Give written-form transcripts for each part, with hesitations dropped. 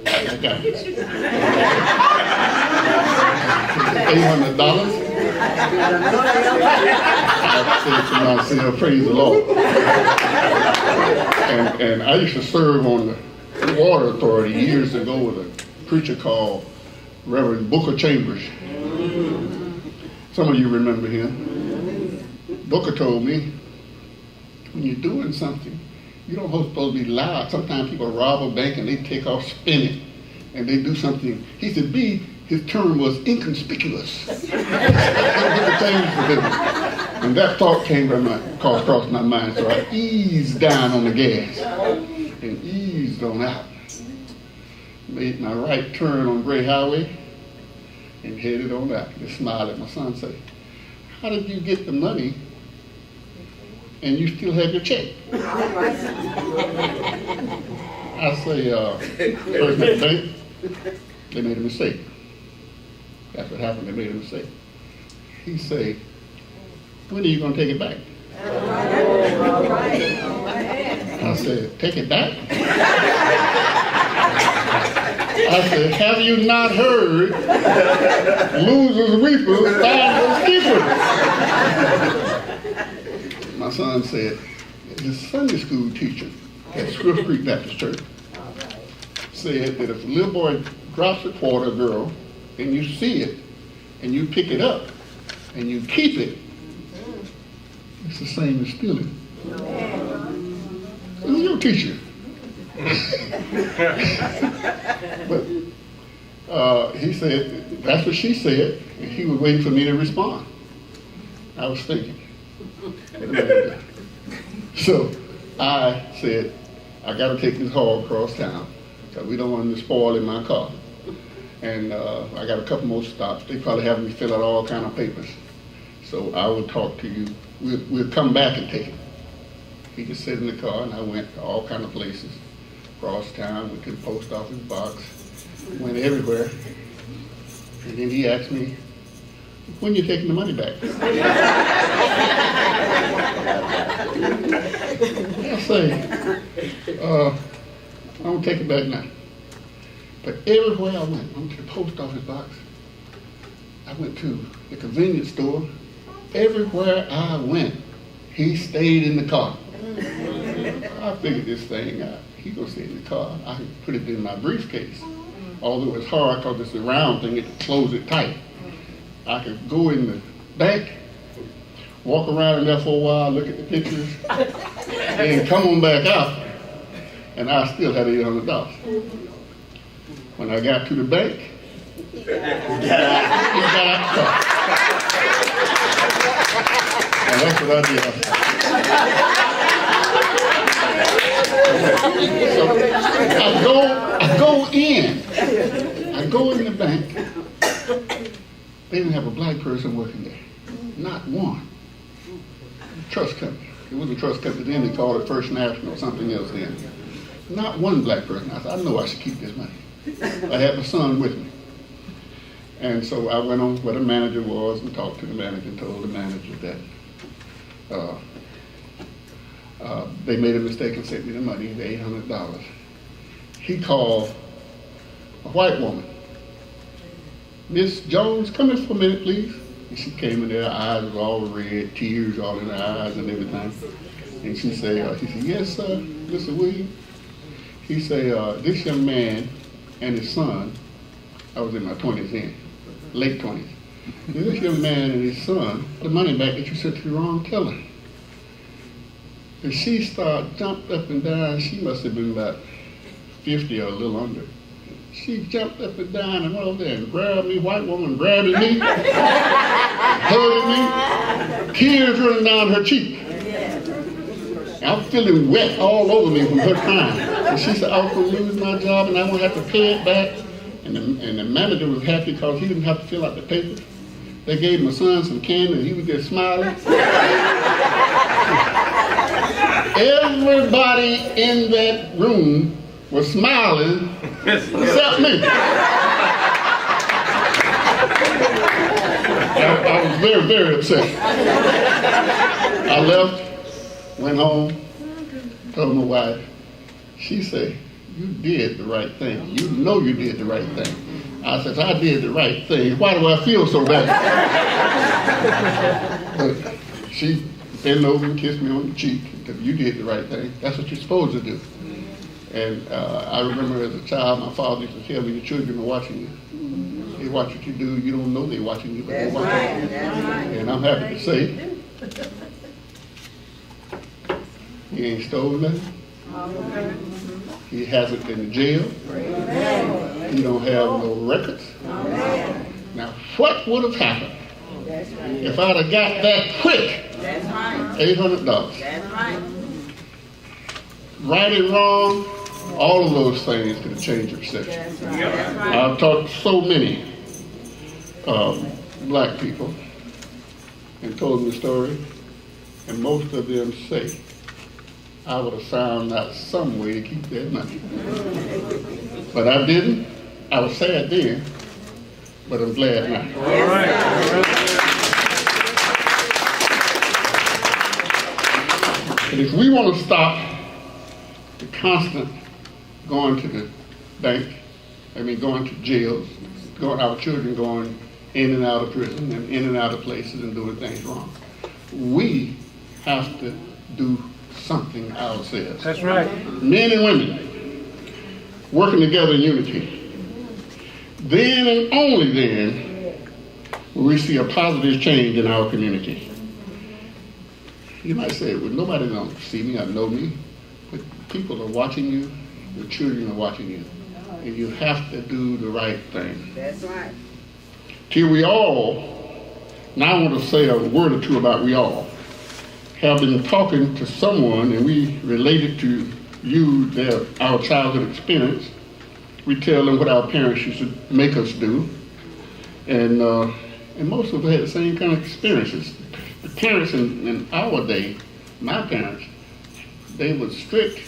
I got it. $800. I said to myself, praise the Lord. And I used to serve on the water authority years ago with a preacher called Reverend Booker Chambers. Some of you remember him. Booker told me, when you're doing something, you don't supposed to be loud. Sometimes people rob a bank and they take off spinning and they do something. He said, his term was inconspicuous. And that thought came across my mind, so I eased down on the gas and eased on out. Made my right turn on Gray Highway and headed on out. Just smiled at my son and said, how did you get the money and you still have your check? I say, first at the bank, they made a mistake. That's what happened, they made a mistake. He said, when are you going to take it back? I said, take it back? I said, have you not heard losers, reapers, finders, keepers? My son said, the Sunday school teacher at Swift Creek Baptist Church said that if a little boy drops a quarter, girl, and you see it, and you pick it up, and you keep it, it's the same as stealing. Who's your teacher? But he said, that's what she said, and he was waiting for me to respond. I was thinking. So I said, I got to take this hog across town, because we don't want him to spoil in my car. And I got a couple more stops. They probably have me fill out all kind of papers. So I will talk to you. We'll come back and take it. He just sat in the car, and I went to all kind of places. Across town, went to the post office box, went everywhere. And then he asked me, when you taking the money back? I say, I'm going to take it back now. But everywhere I went to the post office box, I went to the convenience store, everywhere I went, he stayed in the car. I figured this thing out. He gonna stay in the car. I can put it in my briefcase. Although it's hard because it's a round thing, it close it tight. I could go in the bank, walk around in there for a while, look at the pictures, and come on back out, and I still had $800. When I got to the bank, he got out the car. And that's what I did. So I go in the bank. They didn't have a black person working there. Not one. Trust company. It wasn't a trust company then, they called it First National or something else then. Not one black person. I said, I know I should keep this money. I had my son with me. And so I went on where the manager was and talked to the manager and told the manager that they made a mistake and sent me the money, the $800. He called a white woman. Miss Jones, come in for a minute, please. And she came in there, her eyes was all red, tears all in her eyes and everything. And she said, yes, sir, Mr. Williams. He said, this young man and his son, I was in my 20s then, late 20s. This young man and his son, the money back that you sent to the wrong teller. And she started, jumped up and down. She must have been about 50 or a little under. She jumped up and down and went over there and grabbed me, white woman grabbing me, hugging me, tears running down her cheek. I'm feeling wet all over me from her crying. And she said, I was going to lose my job and I won't have to pay it back. And the manager was happy because he didn't have to fill out the paper. They gave my son some candy and he was just smiling. Everybody in that room was smiling except me. I was very, very upset. I left, went home, told my wife. She said, you did the right thing. You know you did the right thing. I said, I did the right thing. Why do I feel so bad? But she bent over and kissed me on the cheek. You did the right thing. That's what you're supposed to do. And I remember as a child, my father used to tell me, the children are watching you. They watch what you do. You don't know they're watching you, but they're watching you. And I'm happy to say, he ain't stolen nothing. He hasn't been in jail. He don't have no records. Now, what would have happened if I'd have got that quick? $800. Right and wrong, all of those things could have changed your perception. I've talked to so many black people and told them the story, and most of them say, I would have found out some way to keep that money. But I didn't. I was sad then, but I'm glad now. All right. And if we want to stop the constant going to the bank, going to jails, our children going in and out of prison and in and out of places and doing things wrong, we have to do something ourselves. That's right. Men and women working together in unity. Then and only then will we see a positive change in our community. You might say, well, nobody don't see me or know me, but people are watching you, your children are watching you, and you have to do the right thing. That's right. Till we all, now I want to say a word or two about we all, have been talking to someone and we related to you our childhood experience. We tell them what our parents used to make us do. And most of them had the same kind of experiences. The parents in our day, my parents, they were strict.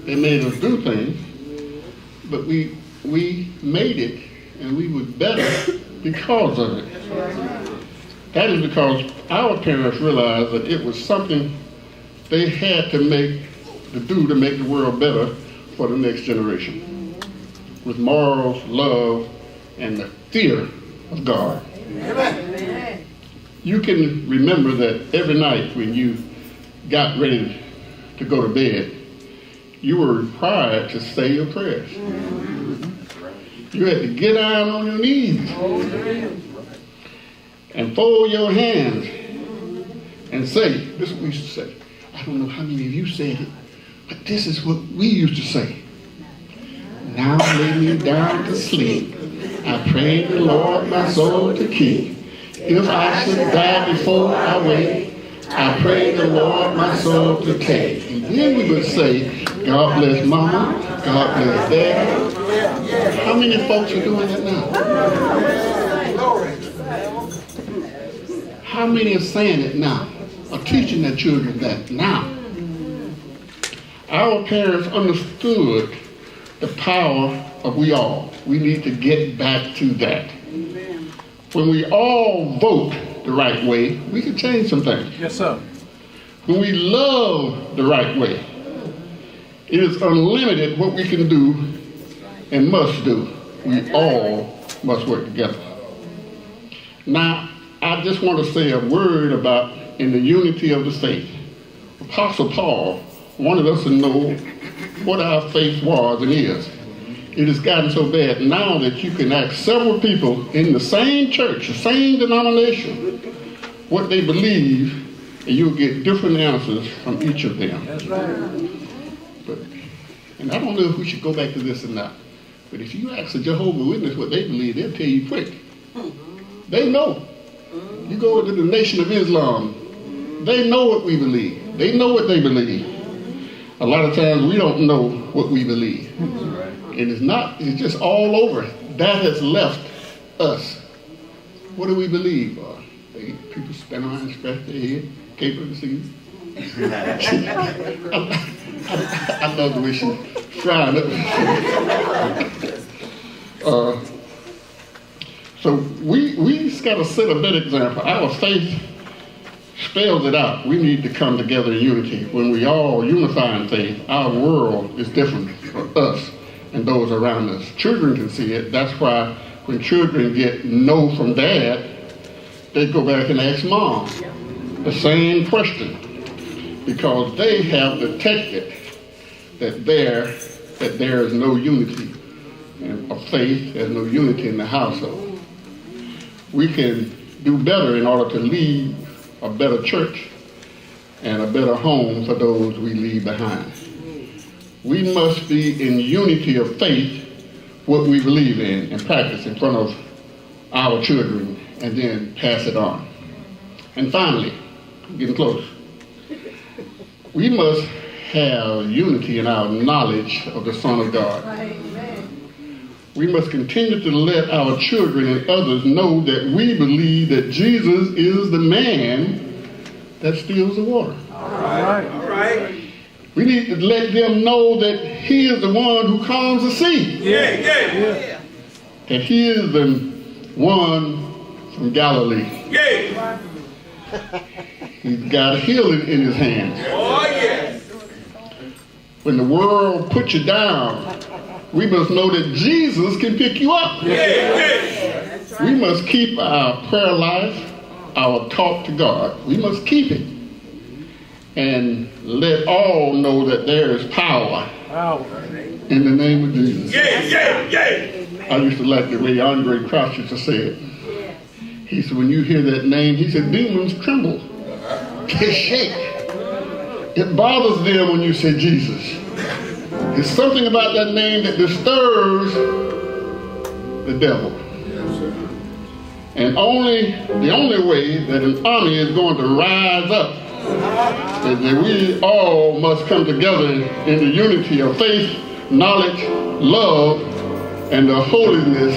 They made us do things, but we made it and we were better because of it. That is because our parents realized that it was something they had to do to make the world better for the next generation. With morals, love, and the fear of God. Amen. You can remember that every night when you got ready to go to bed, you were required to say your prayers. You had to get down on your knees and fold your hands and say, this is what we used to say. I don't know how many of you said it, but this is what we used to say. Now lay me down to sleep. I pray the Lord my soul to keep. If I should die before I wake, I pray the Lord my soul to take. And then we would say, God bless Mama, God bless Dad. How many folks are doing that now? How many are saying it now? Are teaching their children that now? Our parents understood the power of we all. We need to get back to that. When we all vote the right way, we can change some things. Yes, sir. When we love the right way, it is unlimited what we can do and must do. We all must work together. Now, I just want to say a word about in the unity of the faith. Apostle Paul wanted us to know what our faith was and is. It has gotten so bad now that you can ask several people in the same church, the same denomination, what they believe, and you'll get different answers from each of them. That's right. And I don't know if we should go back to this or not, but if you ask a Jehovah's Witness what they believe, they'll tell you quick. They know. You go to the Nation of Islam, they know what we believe. They know what they believe. A lot of times we don't know what we believe. And it's just all over. That has left us. What do we believe? People stand around and scratch their head, caper the season. I love the way she frowned up. So we just got to set a better example. Our faith spells it out. We need to come together in unity. When we all unify in faith, our world is different for us. and those around us. Children can see it. That's why when children get no from dad, they go back and ask mom the same question, because they have detected that there is no unity of faith, there's no unity in the household. We can do better in order to leave a better church and a better home for those we leave behind. We must be in unity of faith, what we believe in and practice in front of our children, and then pass it on. And finally, I'm getting close, we must have unity in our knowledge of the Son of God. We must continue to let our children and others know that we believe that Jesus is the man that steals the water. All right. We need to let them know that he is the one who calms the sea. Yeah. That he is the one from Galilee. Yeah. He's got healing in his hands. Oh, yes. When the world puts you down, we must know that Jesus can pick you up. Yeah. We must keep our prayer life, our talk to God. We must keep it. And let all know that there is power in the name of Jesus. Yeah. I used to like the way Andre Crouch used to say it. He said, when you hear that name, he said, demons tremble. They shake. It bothers them when you say Jesus. There's something about that name that disturbs the devil. And the only way that an army is going to rise up is that we all must come together in the unity of faith, knowledge, love, and the holiness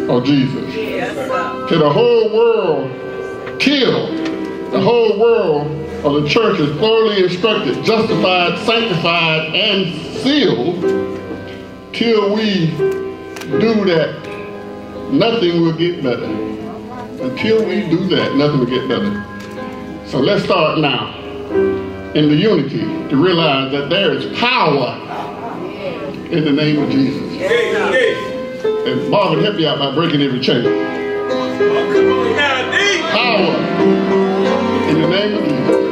of Jesus. Till the whole world, till the whole world of the church is thoroughly instructed, justified, sanctified, and sealed, till we do that, nothing will get better. Until we do that, nothing will get better. So let's start now in the unity to realize that there is power in the name of Jesus. And Marvin, help me out by breaking every chain. Power in the name of Jesus.